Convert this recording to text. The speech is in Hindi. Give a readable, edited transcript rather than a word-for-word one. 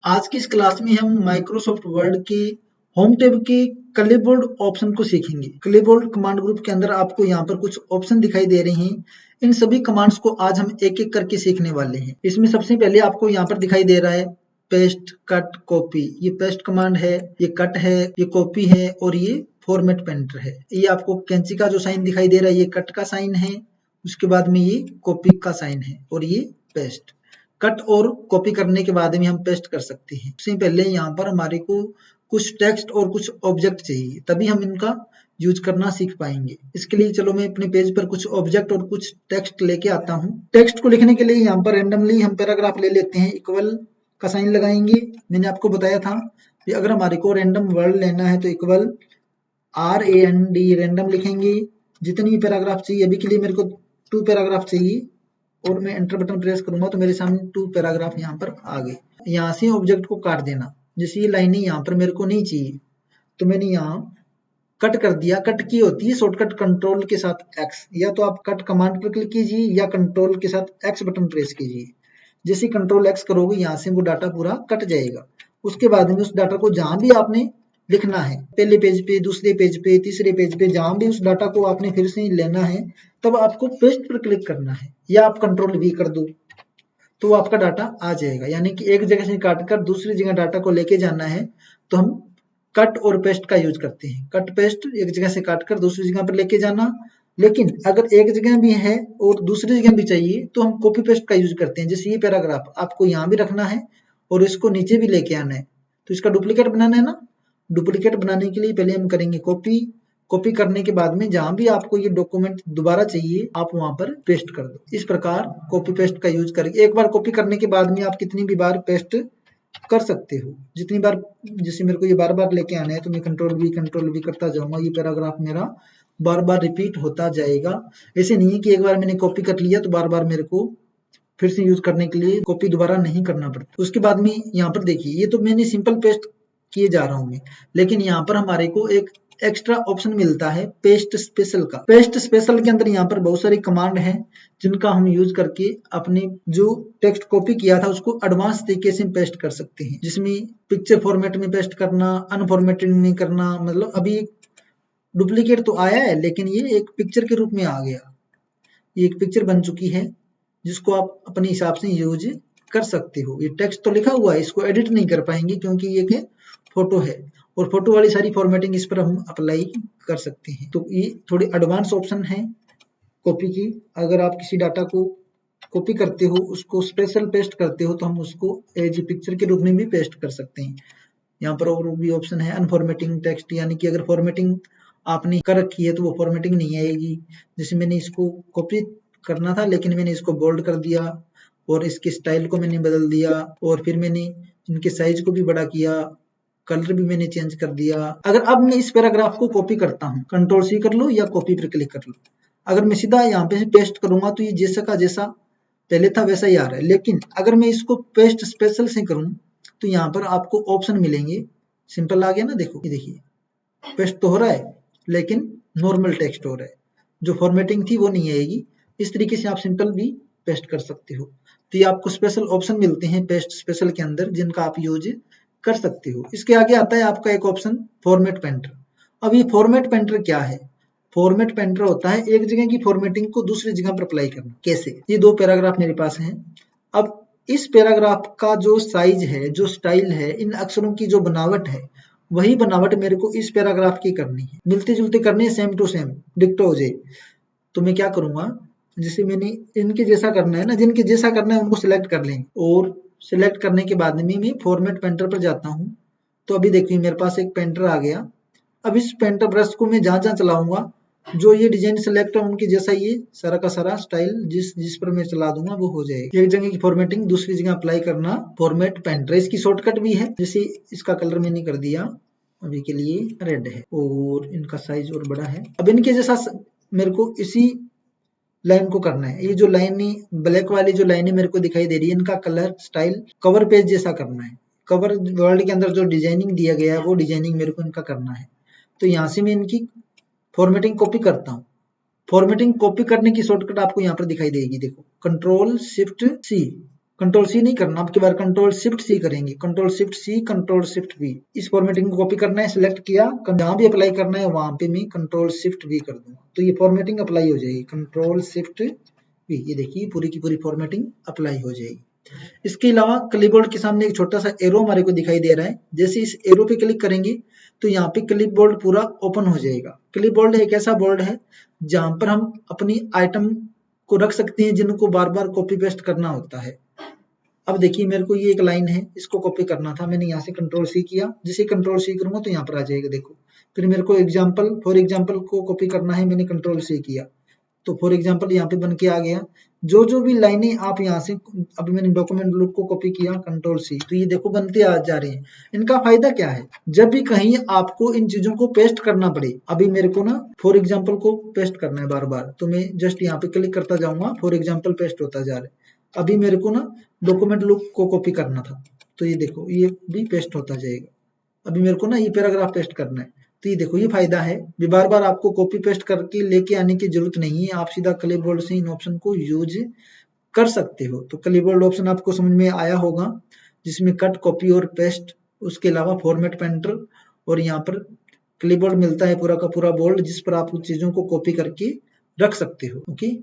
आज की इस क्लास में हम माइक्रोसॉफ्ट वर्ड के होम टैब के क्लिपबोर्ड ऑप्शन को सीखेंगे। क्लिपबोर्ड कमांड ग्रुप के अंदर आपको यहाँ पर कुछ ऑप्शन दिखाई दे रहे हैं। इन सभी कमांड्स को आज हम एक एक करके सीखने वाले हैं। इसमें सबसे पहले आपको यहाँ पर दिखाई दे रहा है पेस्ट, कट, कॉपी। ये पेस्ट कमांड है, ये कट है, ये कॉपी है और ये फॉर्मेट पेंटर है। ये आपको कैंची का जो साइन दिखाई दे रहा है ये कट का साइन है, उसके बाद में ये कॉपी का साइन है और ये पेस्ट। कट और कॉपी करने के बाद में हम पेस्ट कर सकते हैं। सबसे पहले यहाँ पर हमारे को कुछ टेक्स्ट और कुछ ऑब्जेक्ट चाहिए, तभी हम इनका यूज करना सीख पाएंगे। इसके लिए चलो मैं अपने पेज पर कुछ ऑब्जेक्ट और कुछ टेक्स्ट लेके आता हूँ। टेक्स्ट को लिखने के लिए यहाँ पर रैंडमली हम पैराग्राफ ले लेते हैं, इक्वल का साइन लगाएंगे। मैंने आपको बताया था कि अगर हमारे को रैंडम वर्ड लेना है तो इक्वल RAND रैंडम लिखेंगे। जितनी पैराग्राफ चाहिए, अभी के लिए मेरे को 2 पैराग्राफ चाहिए और मैं एंटर बटन प्रेस करूंगा तो मेरे सामने 2 पैराग्राफ यहाँ पर आ गए। यहाँ से ऑब्जेक्ट को काट देना। जैसे ये लाइनें यहाँ पर मेरे को नहीं चाहिए तो मैंने यहाँ कट कर दिया। कट की होती है शॉर्टकट कंट्रोल के साथ X, या तो आप कट कमांड पर क्लिक कीजिए या कंट्रोल के साथ X बटन प्रेस कीजिए। जैसे कंट्रोल X करोगे यहाँ से वो डाटा पूरा कट जाएगा। उसके बाद में उस डाटा को जहां भी आपने लिखना है, पहले पेज पे, दूसरे पेज पे, तीसरे पेज पे, जहां भी उस डाटा को आपने फिर से लेना है तब आपको पेस्ट पर क्लिक करना है, या आप कंट्रोल V कर दो तो आपका डाटा आ जाएगा। यानी कि एक जगह से काट कर दूसरी जगह डाटा को लेके जाना है तो हम कट और पेस्ट का यूज करते हैं। कट पेस्ट, एक जगह से काट कर दूसरी जगह पर लेके जाना। लेकिन अगर एक जगह भी है और दूसरी जगह भी चाहिए तो हम कॉपी पेस्ट का यूज करते हैं। जैसे ये पैराग्राफ आपको यहाँ भी रखना है और इसको नीचे भी लेके आना है, तो इसका डुप्लीकेट बनाना है ना। डुप्लीकेट बनाने के लिए पहले हम करेंगे कॉपी। कॉपी करने के बाद में जहां भी आपको ये डॉक्यूमेंट दोबारा चाहिए आप वहां पर पेस्ट कर दो। इस प्रकार कॉपी पेस्ट का यूज करके एक बार कॉपी करने के बाद में आप कितनी भी बार पेस्ट कर सकते हो, जितनी बार। जैसे मेरे को ये बार बार लेके आना है तो मैं कंट्रोल वी करता जाऊंगा। ये पैराग्राफ मेरा बार बार रिपीट होता जाएगा। ऐसे नहीं है कि एक बार मैंने कॉपी कर लिया तो बार बार मेरे को फिर से यूज करने के लिए कॉपी दोबारा नहीं करना पड़ता। उसके बाद में यहाँ पर देखिए, ये तो मैंने सिंपल पेस्ट किए जा रहा हूं मैं, लेकिन यहाँ पर हमारे को एक एक्स्ट्रा ऑप्शन मिलता है पेस्ट स्पेशल का। पेस्ट स्पेशल के अंदर यहाँ पर बहुत सारी कमांड हैं जिनका हम यूज करके अपने जो टेक्स्ट कॉपी किया था उसको एडवांस तरीके से पेस्ट कर सकते हैं। जिसमें पिक्चर फॉर्मेट में पेस्ट करना, अनफॉर्मेटेड में करना, मतलब अभी डुप्लीकेट तो आया है लेकिन ये एक पिक्चर के रूप में आ गया। ये एक पिक्चर बन चुकी है जिसको आप अपने हिसाब से यूज कर सकते हो। ये टेक्स्ट तो लिखा हुआ है, इसको एडिट नहीं कर पाएंगे क्योंकि ये एक फोटो है और फोटो वाली सारी फॉर्मेटिंग इस पर हम अप्लाई कर सकते हैं। तो ये थोड़ी एडवांस ऑप्शन है कॉपी की। अगर आप किसी डाटा को कॉपी करते हो, उसको स्पेशल पेस्ट करते हो तो हम उसको एज पिक्चर के रूप में भी पेस्ट कर सकते हैं। यहाँ पर और भी ऑप्शन है अनफॉर्मेटिंग टेक्स्ट, यानी कि अगर फॉर्मेटिंग आपने कर रखी है तो वो फॉर्मेटिंग नहीं आएगी। जैसे मैंने इसको कॉपी करना था लेकिन मैंने इसको बोल्ड कर दिया और इसके स्टाइल को मैंने बदल दिया और फिर मैंने इनके साइज को भी बड़ा किया, कलर भी मैंने चेंज कर दिया। अगर अब मैं इस पैराग्राफ को कॉपी करता हूँ, कंट्रोल C कर लो या कॉपी पर क्लिक कर लो, अगर मैं सीधा यहाँ पे पेस्ट करूंगा तो ये जैसा का जैसा पहले था वैसा ही आ रहा है। लेकिन अगर मैं इसको पेस्ट स्पेशल से करूं तो यहाँ पर आपको ऑप्शन मिलेंगे। सिंपल आ गया ना, देखो ये देखिए पेस्ट तो हो रहा है लेकिन नॉर्मल टेक्स्ट हो रहा है, जो फॉर्मेटिंग थी वो नहीं आएगी। इस तरीके से आप सिंपल भी पेस्ट कर सकते हो। तो ये आपको स्पेशल ऑप्शन मिलते हैं पेस्ट स्पेशल के अंदर जिनका आप यूज कर सकते हो। इसके आगे आता है आपका एक ऑप्शन फॉर्मेट पेंटर। अब ये फॉर्मेट पेंटर क्या है? फॉर्मेट पेंटर होता है एक जगह की फॉर्मेटिंग को दूसरी जगह पर अप्लाई करना। कैसे? ये 2 पैराग्राफ मेरे पास हैं। अब इस पैराग्राफ का जो साइज है, जो स्टाइल है, इन अक्षरों की जो बनावट है, वही बनावट मेरे को इस पैराग्राफ की करनी है। मिलते जुलते करने, सेम टू सेम डिक्टो हो जाए। तो मैं क्या करूंगा, जैसे मैंने इनके जैसा करना है ना, जिनके जैसा करना है उनको सिलेक्ट कर लेंगे और सिलेक्ट करने के बाद में मैं फॉर्मेट पेंटर पर जाता हूँ। तो अभी देखिए मेरे पास एक पेंटर आ गया। अब इस पेंटर ब्रश को मैं जहां जहां चलाऊंगा, जो ये डिजाइन सेलेक्ट है उनके जैसा ये सारा का सारा स्टाइल जिस पर मैं चला दूंगा वो हो जाएगा। एक जगह की फॉर्मेटिंग दूसरी जगह अप्लाई करना फॉर्मेट पेंटर। इसकी शॉर्टकट भी है। जैसे इसका कलर मैंने कर दिया अभी के लिए रेड है और इनका साइज और बड़ा है। अब इनके जैसा मेरे को इसी लाइन को करना है। ये जो लाइन ब्लैक वाली जो लाइनें मेरे को दिखाई दे रही है, इनका कलर स्टाइल कवर पेज जैसा करना है। कवर वर्ल्ड के अंदर जो डिजाइनिंग दिया गया है वो डिजाइनिंग मेरे को इनका करना है। तो यहाँ से मैं इनकी फॉर्मेटिंग कॉपी करता हूँ। फॉर्मेटिंग कॉपी करने की शॉर्टकट आपको यहाँ पर दिखाई देगी। देखो control shift C control C नहीं करना, अब की बार कंट्रोल शिफ्ट सी करेंगे, control shift C, control shift V. इस फॉर्मेटिंग को कॉपी करना है, सिलेक्ट किया, जहां भी अप्लाई करना है वहां पे मैं कंट्रोल शिफ्ट वी कर दूंगा, तो ये फॉर्मेटिंग अप्लाई हो जाएगी। कंट्रोल शिफ्ट वी, ये देखिए पूरी की पूरी फॉर्मेटिंग अप्लाई हो जाएगी। इसके अलावा क्लिपबोर्ड के सामने एक छोटा सा एरो हमारे को दिखाई दे रहा है, जैसे इस एरो पे क्लिक करेंगे तो यहाँ पे क्लिपबोर्ड पूरा ओपन हो जाएगा। क्लिपबोर्ड एक ऐसा बोर्ड है जहां पर हम अपनी आइटम को रख सकते हैं जिनको बार बार कॉपी पेस्ट करना होता है। अब देखिए मेरे को ये एक लाइन है, इसको कॉपी करना था, मैंने यहाँ से कंट्रोल सी किया, जैसे कंट्रोल सी करूंगा तो यहाँ पर आ जाएगा देखो। फिर मेरे को फॉर एग्जाम्पल को कॉपी करना है, मैंने कंट्रोल सी किया तो फॉर एग्जाम्पल यहाँ पे बन के आ गया। जो जो भी लाइनें आप यहाँ से, अभी मैंने डॉक्यूमेंट लुक को कॉपी किया कंट्रोल सी, तो ये देखो बनते आ जा रहे हैं। इनका फायदा क्या है, जब भी कहीं आपको इन चीजों को पेस्ट करना पड़े, अभी मेरे को ना फॉर एग्जाम्पल को पेस्ट करना है बार बार, तो मैं जस्ट यहाँ पे क्लिक करता जाऊंगा, फॉर एग्जाम्पल पेस्ट होता जा रहा है। अभी मेरे को ना डॉक्यूमेंट लुक को कॉपी करना था, तो ये देखो ये भी पेस्ट होता जाएगा। अभी मेरे को ना ये पैराग्राफ पेस्ट करना है, तो ये देखो ये फायदा है, बार बार आपको कॉपी पेस्ट करके लेके आने की जरूरत नहीं है, आप सीधा क्लिपबोर्ड से इन ऑप्शन को यूज कर सकते हो। तो क्लिपबोर्ड ऑप्शन आपको समझ में आया होगा, जिसमें कट, कॉपी और पेस्ट, उसके अलावा फॉर्मेट पेंटर, और यहाँ पर क्लिपबोर्ड मिलता है पूरा का पूरा बोर्ड, जिस पर आप चीजों को कॉपी करके रख सकते हो। ओके।